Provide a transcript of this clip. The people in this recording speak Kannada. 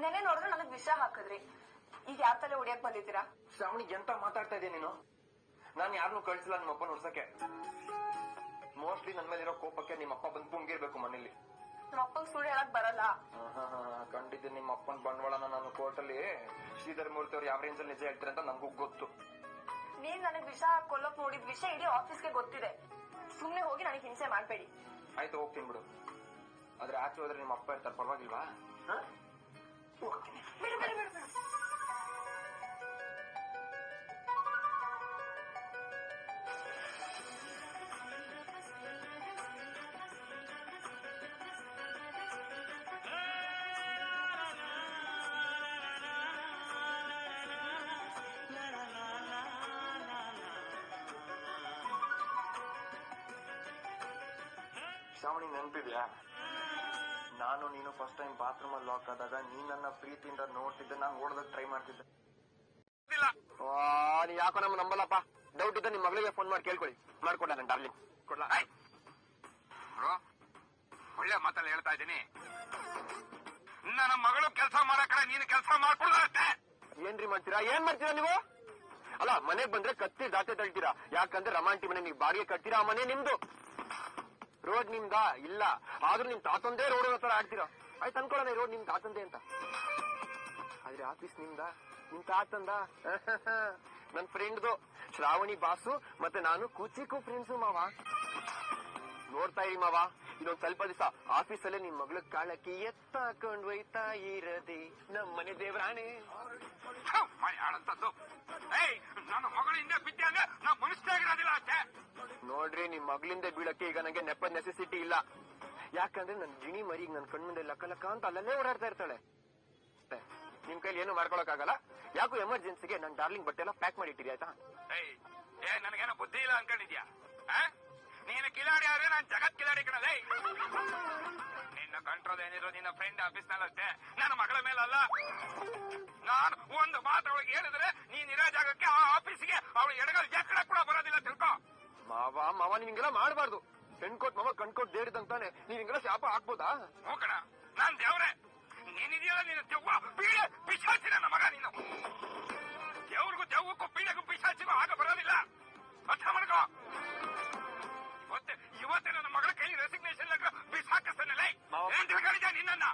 ನೆನೆ ನೋಡಿದ್ರೆ ನನಗ್ ವಿಷ ಹಾಕಿದ್ರಿ, ಈಗ ಯಾರ ತಲೆ ಹೊಡಿಯಕ್ ಬಂದಿದ್ದೀರಾ? ಶ್ರಾವಣಿ ಎಂತ ಮಾತಾಡ್ತಾ ಇದೀಯ ನೀನು? ನಾನ್ ಯಾರನ್ನೂ ಕಳ್ಸಿಲ್ಲ ನಿಮ್ಮಪ್ಪ ನೋಡ್ಸಕ್ಕೆ. ಮೋಸ್ಟ್ಲಿ ನನ್ ಮೇಲೆ ಇರೋ ಕೋಪಕ್ಕೆ ನಿಮ್ಮಪ್ಪ ಬಂದು ಪುಂಗಿರ್ಬೇಕು ಮನೇಲಿ. ನಮ್ಮಪ್ಪಂಗ್ ಸುಳ್ಳು ಹೇಳಕ್ ಬರಲ್ಲ. ಕಂಡಿದ್ದೀನಿ ನಿಮ್ಮ ಅಪ್ಪನ ಬಂಡವಾಳನ ನಾನು ಕೋರ್ಟಲ್ಲಿ. ಶ್ರೀಧರ್ ಮೂರ್ತಿ ಅವ್ರು ಯಾವ ರೇಂಜ್ ಅಲ್ಲಿ ನಿಜ ಹೇಳ್ತಾರೆ ಅಂತ ನನ್ಗೂ ಗೊತ್ತು. ನೀನ್ ನನಗ್ ವಿಷ ಕೊಲ್ಲಕ್ ನೋಡಿದ್ ವಿಷಯ ಇಡೀ ಆಫೀಸ್ಗೆ ಗೊತ್ತಿದೆ. ಸುಮ್ನೆ ಹೋಗಿ ನನಗೆ ಹಿಂಸೆ ಮಾಡ್ಬೇಡಿ. ಆಯ್ತು ಹೋಗ್ತೀನಿ ಬಿಡು, ಆದ್ರೆ ಆಚೆ ಹೋದ್ರೆ ನಿಮ್ಮ ಅಪ್ಪ ಇರ್ತಾರೆ, ಪರವಾಗಿಲ್ವಾ? ಹೋಗ್ತೀನಿ. ಶ್ರಾವಣಿ ನೆನ್ಪಿದ್ಯಾ? ನಾನು ನೀನು ಫಸ್ಟ್ ಟೈಮ್ ಬಾತ್ರೂಮ್ ಅಲ್ಲಿ ಲಾಕ್ ಆದಾಗ ನೀನ್ ನನ್ನ ಪ್ರೀತಿಯಿಂದ ನೋಡ್ತಿದ್ದೆ, ನಾನು ಓಡೋದಕ್ಕೆ ಟ್ರೈ ಮಾಡ್ತಿದ್ದೆ. ನೀ ಯಾಕೋ ನಮ್ಮ ನಂಬಲ್ಲಪ್ಪ. ಡೌಟ್ ಇದ್ದ ನಿಮ್ ಮಗಳಿಗೆ ಫೋನ್ ಮಾಡಿ ಕೇಳ್ಕೊಳ್ಳಿ. ಮಾಡ್ಕೊಡ ನನ್ ಡಾರ್ಲಿಂಗ್. ಕೊಡ್ಲಾ? ಒಳ್ಳೆ ಮಾತಲ್ಲಿ ಹೇಳ್ತಾ ಇದ್ದೀನಿ. ನನ್ನ ಮಗಳು ಕೆಲಸ ಮಾಡೋ ಕಡೆ ನೀನು ಕೆಲಸ ಮಾಡ್ಕೊಡತ್ತೆ. ಏನ್ರಿ ಮಾಡ್ತೀರಾ? ಏನ್ ಮಾಡ್ತೀರಾ ನೀವು? ಅಲ್ಲ, ಮನೆಗ್ ಬಂದ್ರೆ ಕತ್ತಿ ದಾಟೆ ತಳ್ತೀರಾ. ಯಾಕಂದ್ರೆ ರಮಾಂಟಿ ಮನೆ ನೀವು ಬಾಡಿಗೆ ಕಟ್ತೀರಾ, ಆ ಮನೆ ನಿಮ್ದು. ರೋಡ್ ನಿಮ್ದಾ? ಇಲ್ಲ. ಆದ್ರೂ ನಿಮ್ ತಾತಂದೇ ರೋಡ್ ಹತ್ರ ಆಡ್ತೀರಾ. ಆಯ್ತು ಅನ್ಕೊಳ್ಳೋಣ, ರೋಡ್ ನಿಮ್ ತಾತಂದೇ ಅಂತ. ಆದ್ರೆ ಆಫೀಸ್ ನಿಮ್ದಾ? ನಿಮ್ ತಾತಂದ? ನನ್ ಫ್ರೆಂಡ್ದು. ಶ್ರಾವಣಿ ಬಾಸು ಮತ್ತೆ ನಾನು ಕೂಚಿಗೂ ಫ್ರೆಂಡ್ಸು ಮಾವ. ನೋಡ್ತಾ ಇರಿ ಮಾವ, ಇನ್ನೊಂದ್ ಸ್ವಲ್ಪ ದಿವಸ ಆಫೀಸಲ್ಲೇ ನಿಮ್ ಮಗಳ ಕಾಳಕ್ಕೆ ಎತ್ತಾಕೊಂಡ್ ಒಯ್ತಾ ಇರದೆ ನಮ್ ಮನೆ ದೇವರಾಣೆ. ಮನೆಯಾಳಂತದ್ದು ನನ್ನ ಮಗಳು ಹಿಂದೆ ಬಿದ್ದೆ ಅಂದ್ರೆ ನಾ ಮನುಷ್ಯರಾಗಿರೋದಿಲ್ಲ ಅಷ್ಟೇ. ನೋಡ್ರಿ, ನಿಮ್ ಮಗಳಿಂದ ಬೀಳಕ್ಕೆ ಈಗ ನಂಗೆ ನೆಪದ ನೆಸೆಸಿಟಿ ಇಲ್ಲ. ಯಾಕಂದ್ರೆ ನನ್ ಗಿಣಿ ಮರಿಗೆ ನನ್ ಕಣ್ಮುಂದೆ ಲಕ್ಕ ಲಕ್ಕ ಅಂತ ಅಲ್ಲಲ್ಲೇ ಓಡಾಡ್ತಾ ಇರ್ತಾಳೆ. ನಿಮ್ ಕೈಲಿ ಏನು ಮಾಡ್ಕೊಳಕ್ ಆಗಲ್ಲ. ಯಾಕೋ ಎಮರ್ಜೆನ್ಸಿಗೆ ನನ್ ಡಾರ್ಲಿಂಗ್ ಬಟ್ಟೆ ಎಲ್ಲ ಪ್ಯಾಕ್ ಮಾಡಿ ಇಟ್ಟಿರಿ, ಆಯ್ತಾ? ನನಗೇನೋ ಬುದ್ಧಿ ಇಲ್ಲ ಅನ್ಕೊಂಡಿದ್ಯಾ? ನೀನು ಕಿಲಾಡಿ ಆದ್ರೆ ನಾನ್ ಜಗತ್ ಕಿಲಾಡಿ ಕಣಲೇ. ನಿನ್ನ ಕಂಟ್ರೋಲ್ ಏನಿರೋ ನಿನ್ನ ಫ್ರೆಂಡ್ ಆಫೀಸ್ ನಲ್ಲಷ್ಟೇ, ನನ್ನ ಮಗಳ ಮೇಲಲ್ಲ. ನಾನು ಒಂದು ಮಾತು ಅವಳಿಗೆ ಹೇಳಿದ್ರೆ ನೀನ್ ಇರೋ ಜಾಗಕ್ಕೆ ಆ ಆಫೀಸ್ಗೆ ಅವಳು ಎಡಗಲ್ ಎಕ್ಕಡ ಕೂಡ ಬರೋದಿಲ್ಲ, ತಿಳ್ಕೊ. ಮಾವ ನೀನ್ ಹಿಂಗೆಲ್ಲ ಮಾಡ್ಬಾರ್ದು. ಹೆಣ್ಕೊಟ್ ಮಾವ ಕಣ್ಕೊಟ್ ದೇಡಿದಂತಾನೆ ನೀನ್ ಹಿಂಗೆಲ್ಲ ಶಾಪ ಹಾಕ್ಬೋದಾ? ಹೋಗಣ, ನಾನ್ ದೇವ್ರೆ. ನೀನಿದೆಯಲ್ಲ, ನೀನು ದೆವ್ವ ಪೀಡೆ ಪಿಶಾಚಿ ನನ್ನ ಮಗ. ನೀನು ದೇವ್ರಿಗೂ ದೆವ್ವಕ್ಕೂ ಪೀಡೆಗೂ ಪಿಶಾಚಿಗೂ ಆಗ ಬರೋದಿಲ್ಲ, ಅರ್ಥ ಮಾಡ್ಕೋ. ಇವತ್ತೇ ನನ್ನ ಮಗಳ ಕೈ ರೆಸಿಗ್ನೇಷನ್ ಲೆಟರ್ ಬಿಸಾಕಿಸ್ತಾನಲ್ಲ. ಏನ್ ತಿಳ್ಕೊಂಡಿದ್ಯಾ ನಿನ್ನ?